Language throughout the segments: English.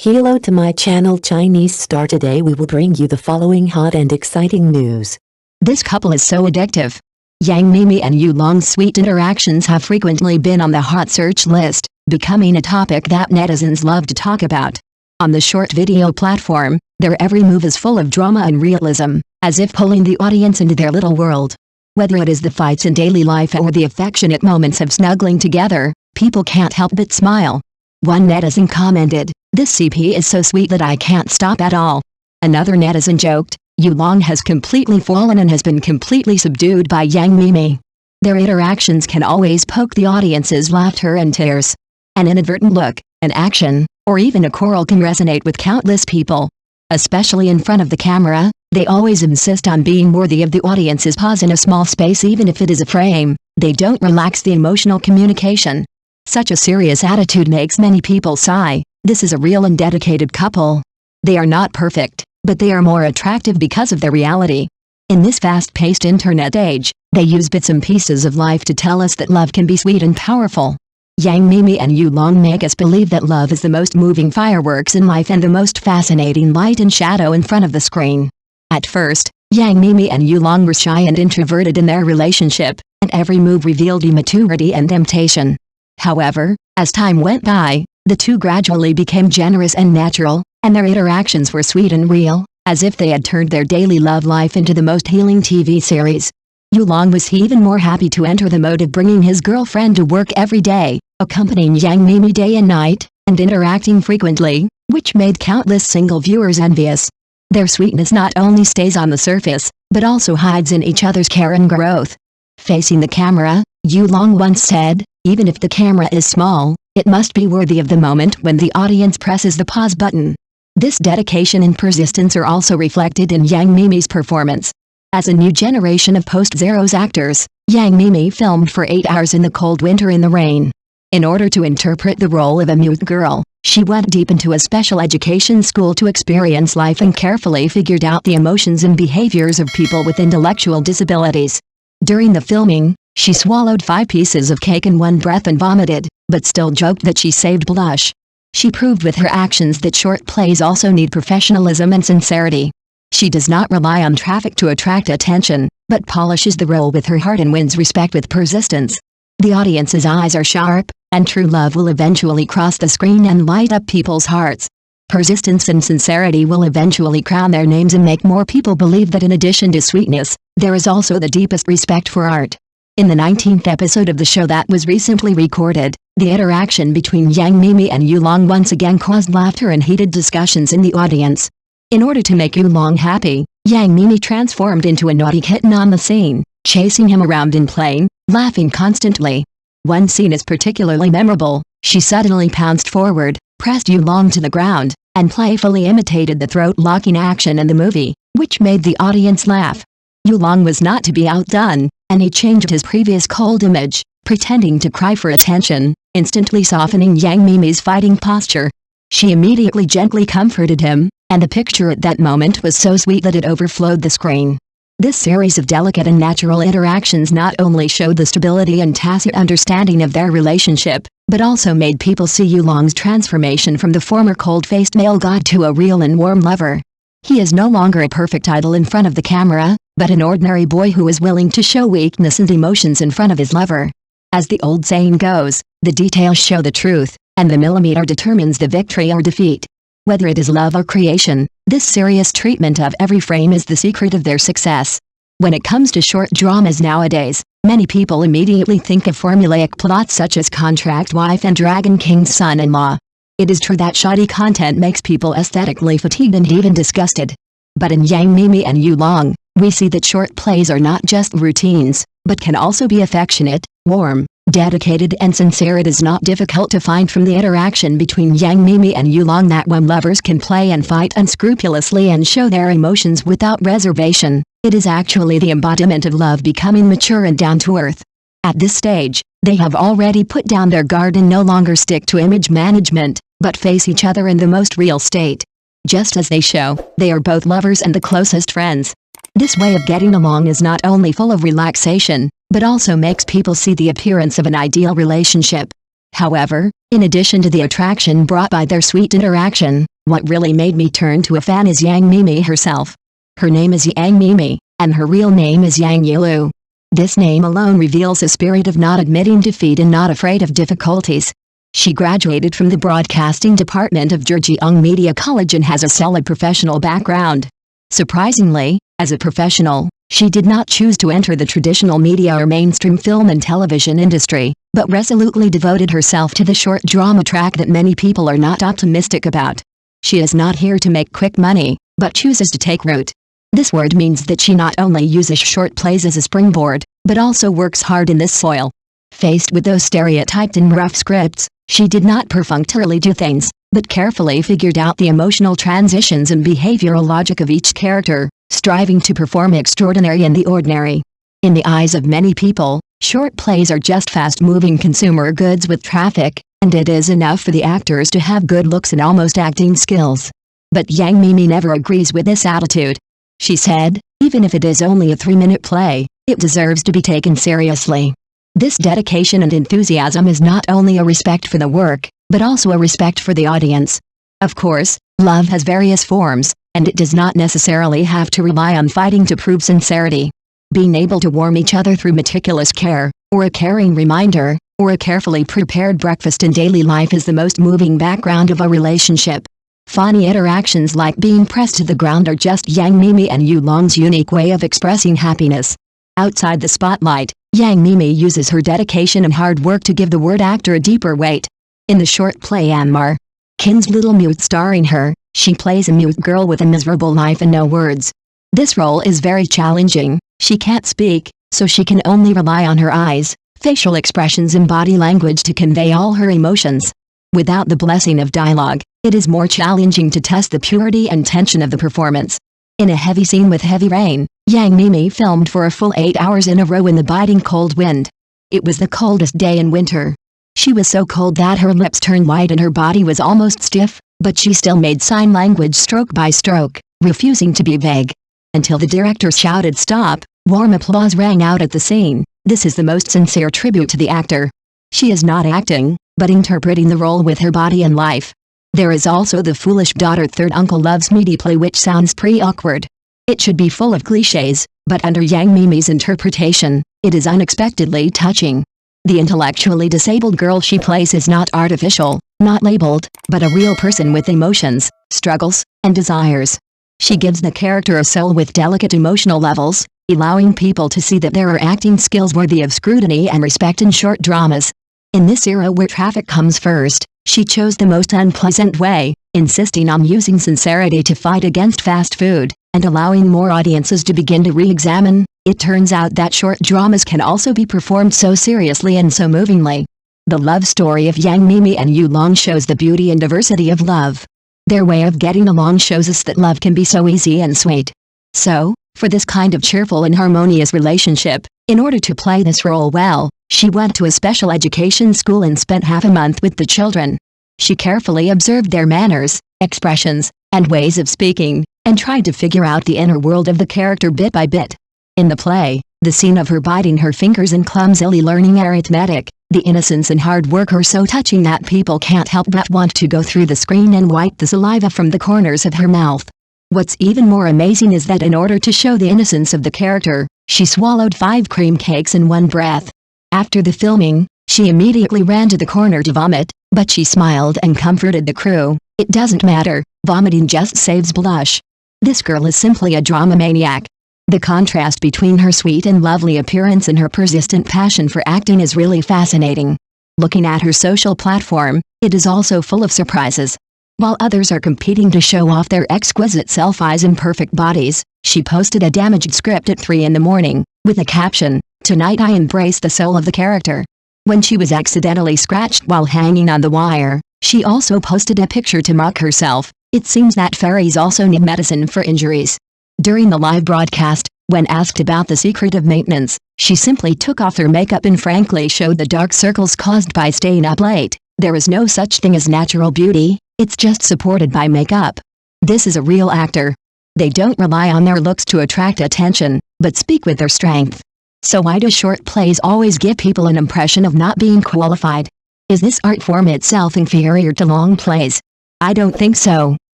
Hello to my channel Chinese Star. Today we will bring you the following hot and exciting news. This couple is so addictive. Yang Miemie and Yu Long's sweet interactions have frequently been on the hot search list, becoming a topic that netizens love to talk about. On the short video platform, their every move is full of drama and realism, as if pulling the audience into their little world. Whether it is the fights in daily life or the affectionate moments of snuggling together, people can't help but smile. One netizen commented, "This CP is so sweet that I can't stop at all." Another netizen joked, "Yu Long has completely fallen and has been completely subdued by Yang Miemie." Their interactions can always poke the audience's laughter and tears. An inadvertent look, an action, or even a quarrel can resonate with countless people. Especially in front of the camera, they always insist on being worthy of the audience's pause in a small space even if it is a frame. They don't relax the emotional communication. Such a serious attitude makes many people sigh. This is a real and dedicated couple. They are not perfect, but they are more attractive because of their reality. In this fast-paced internet age, they use bits and pieces of life to tell us that love can be sweet and powerful. Yang Miemie and Yu Long make us believe that love is the most moving fireworks in life and the most fascinating light and shadow in front of the screen. At first, Yang Miemie and Yu Long were shy and introverted in their relationship, and every move revealed immaturity and temptation. However, as time went by, the two gradually became generous and natural, and their interactions were sweet and real, as if they had turned their daily love life into the most healing TV series. Yu Long was even more happy to enter the mode of bringing his girlfriend to work every day, accompanying Yang Miemie day and night, and interacting frequently, which made countless single viewers envious. Their sweetness not only stays on the surface, but also hides in each other's care and growth. Facing the camera, Yu Long once said, "Even if the camera is small, it must be worthy of the moment when the audience presses the pause button." This dedication and persistence are also reflected in Yang Miemie's performance. As a new generation of post-Zeros actors, Yang Miemie filmed for 8 hours in the cold winter in the rain. In order to interpret the role of a mute girl, she went deep into a special education school to experience life and carefully figured out the emotions and behaviors of people with intellectual disabilities. During the filming, she swallowed 5 pieces of cake in one breath and vomited, but still joked that she saved blush. She proved with her actions that short plays also need professionalism and sincerity. She does not rely on traffic to attract attention, but polishes the role with her heart and wins respect with persistence. The audience's eyes are sharp, and true love will eventually cross the screen and light up people's hearts. Persistence and sincerity will eventually crown their names and make more people believe that in addition to sweetness, there is also the deepest respect for art. In the 19th episode of the show that was recently recorded, the interaction between Yang Miemie and Yu Long once again caused laughter and heated discussions in the audience. In order to make Yu Long happy, Yang Miemie transformed into a naughty kitten on the scene, chasing him around in play, laughing constantly. One scene is particularly memorable. She suddenly pounced forward, pressed Yu Long to the ground, and playfully imitated the throat-locking action in the movie, which made the audience laugh. Yu Long was not to be outdone, and he changed his previous cold image, pretending to cry for attention, instantly softening Yang Miemie's fighting posture. She immediately gently comforted him, and the picture at that moment was so sweet that it overflowed the screen. This series of delicate and natural interactions not only showed the stability and tacit understanding of their relationship, but also made people see Yu Long's transformation from the former cold-faced male god to a real and warm lover. He is no longer a perfect idol in front of the camera, but an ordinary boy who is willing to show weakness and emotions in front of his lover. As the old saying goes, the details show the truth, and the millimeter determines the victory or defeat. Whether it is love or creation, this serious treatment of every frame is the secret of their success. When it comes to short dramas nowadays, many people immediately think of formulaic plots such as Contract Wife and Dragon King's Son-in-Law. It is true that shoddy content makes people aesthetically fatigued and even disgusted. But in Yang Miemie and Yu Long, we see that short plays are not just routines, but can also be affectionate, warm, dedicated and sincere. It is not difficult to find from the interaction between Yang Miemie and Yu Long that when lovers can play and fight unscrupulously and show their emotions without reservation, it is actually the embodiment of love becoming mature and down-to-earth. At this stage, they have already put down their guard and no longer stick to image management, but face each other in the most real state. Just as they show, they are both lovers and the closest friends. This way of getting along is not only full of relaxation, but also makes people see the appearance of an ideal relationship. However, in addition to the attraction brought by their sweet interaction, what really made me turn to a fan is Yang Miemie herself. Her name is Yang Miemie, and her real name is Yang Yilu. This name alone reveals a spirit of not admitting defeat and not afraid of difficulties. She graduated from the broadcasting department of Zhejiang Media College and has a solid professional background. Surprisingly, as a professional, she did not choose to enter the traditional media or mainstream film and television industry, but resolutely devoted herself to the short drama track that many people are not optimistic about. She is not here to make quick money, but chooses to take root. This word means that she not only uses short plays as a springboard, but also works hard in this soil. Faced with those stereotyped and rough scripts, she did not perfunctorily do things, but carefully figured out the emotional transitions and behavioral logic of each character, striving to perform extraordinary in the ordinary. In the eyes of many people, short plays are just fast-moving consumer goods with traffic, and it is enough for the actors to have good looks and almost acting skills. But Yang Miemie never agrees with this attitude. She said, even if it is only a 3-minute play, it deserves to be taken seriously. This dedication and enthusiasm is not only a respect for the work, but also a respect for the audience. Of course, love has various forms, and it does not necessarily have to rely on fighting to prove sincerity. Being able to warm each other through meticulous care, or a caring reminder, or a carefully prepared breakfast in daily life is the most moving background of a relationship. Funny interactions like being pressed to the ground are just Yang Miemie and Yulong's unique way of expressing happiness. Outside the spotlight, Yang Miemie uses her dedication and hard work to give the word actor a deeper weight. In the short play Anmar, Kin's Little Mute starring her, she plays a mute girl with a miserable life and no words. This role is very challenging. She can't speak, so she can only rely on her eyes, facial expressions and body language to convey all her emotions. Without the blessing of dialogue, it is more challenging to test the purity and tension of the performance. In a heavy scene with heavy rain, Yang Miemie filmed for a full 8 hours in a row in the biting cold wind. It was the coldest day in winter. She was so cold that her lips turned white and her body was almost stiff, but she still made sign language stroke by stroke, refusing to be vague. Until the director shouted stop, warm applause rang out at the scene. This is the most sincere tribute to the actor. She is not acting, but interpreting the role with her body and life. There is also the foolish daughter third uncle loves me deeply, which sounds pretty awkward. It should be full of cliches, but under Yang Miemie's interpretation, it is unexpectedly touching. The intellectually disabled girl she plays is not artificial, not labeled, but a real person with emotions, struggles, and desires. She gives the character a soul with delicate emotional levels, allowing people to see that there are acting skills worthy of scrutiny and respect in short dramas. In this era where traffic comes first, she chose the most unpleasant way, insisting on using sincerity to fight against fast food, and allowing more audiences to begin to re-examine. It turns out that short dramas can also be performed so seriously and so movingly. The love story of Yang Miemie and Yulong shows the beauty and diversity of love. Their way of getting along shows us that love can be so easy and sweet. So, for this kind of cheerful and harmonious relationship, in order to play this role well, she went to a special education school and spent half a month with the children. She carefully observed their manners, expressions, and ways of speaking, and tried to figure out the inner world of the character bit by bit. In the play, the scene of her biting her fingers and clumsily learning arithmetic, the innocence and hard work are so touching that people can't help but want to go through the screen and wipe the saliva from the corners of her mouth. What's even more amazing is that in order to show the innocence of the character, she swallowed 5 cream cakes in one breath. After the filming, she immediately ran to the corner to vomit, but she smiled and comforted the crew. It doesn't matter, vomiting just saves blush. This girl is simply a drama maniac. The contrast between her sweet and lovely appearance and her persistent passion for acting is really fascinating. Looking at her social platform, it is also full of surprises. While others are competing to show off their exquisite selfies and perfect bodies, she posted a damaged script at 3 in the morning, with a caption, "Tonight I embrace the soul of the character." When she was accidentally scratched while hanging on the wire, she also posted a picture to mock herself. It seems that fairies also need medicine for injuries. During the live broadcast, when asked about the secret of maintenance, she simply took off her makeup and frankly showed the dark circles caused by staying up late. There is no such thing as natural beauty, it's just supported by makeup. This is a real actor. They don't rely on their looks to attract attention, but speak with their strength. So why do short plays always give people an impression of not being qualified? Is this art form itself inferior to long plays? I don't think so.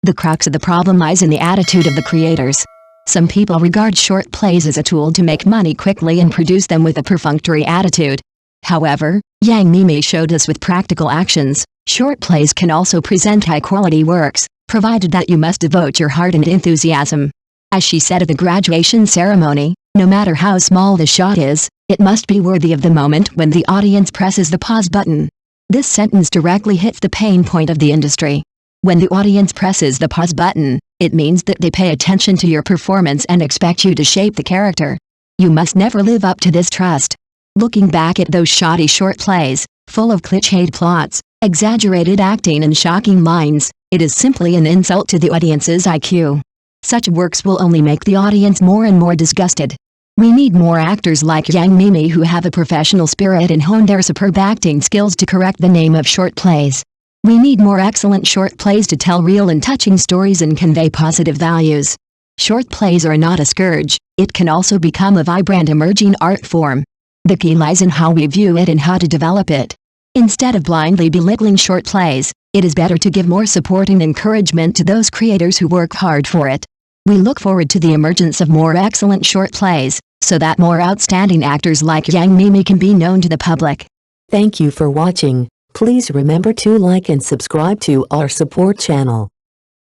The crux of the problem lies in the attitude of the creators. Some people regard short plays as a tool to make money quickly and produce them with a perfunctory attitude. However, Miemie showed us with practical actions, short plays can also present high-quality works, provided that you must devote your heart and enthusiasm. As she said at the graduation ceremony, no matter how small the shot is, it must be worthy of the moment when the audience presses the pause button. This sentence directly hits the pain point of the industry. When the audience presses the pause button, it means that they pay attention to your performance and expect you to shape the character. You must never live up to this trust. Looking back at those shoddy short plays, full of cliched plots, exaggerated acting and shocking lines, it is simply an insult to the audience's IQ. Such works will only make the audience more and more disgusted. We need more actors like Miemie who have a professional spirit and hone their superb acting skills to correct the name of short plays. We need more excellent short plays to tell real and touching stories and convey positive values. Short plays are not a scourge, it can also become a vibrant emerging art form. The key lies in how we view it and how to develop it. Instead of blindly belittling short plays, it is better to give more support and encouragement to those creators who work hard for it. We look forward to the emergence of more excellent short plays, so that more outstanding actors like Miemie can be known to the public. Thank you for watching. Please remember to like and subscribe to our support channel.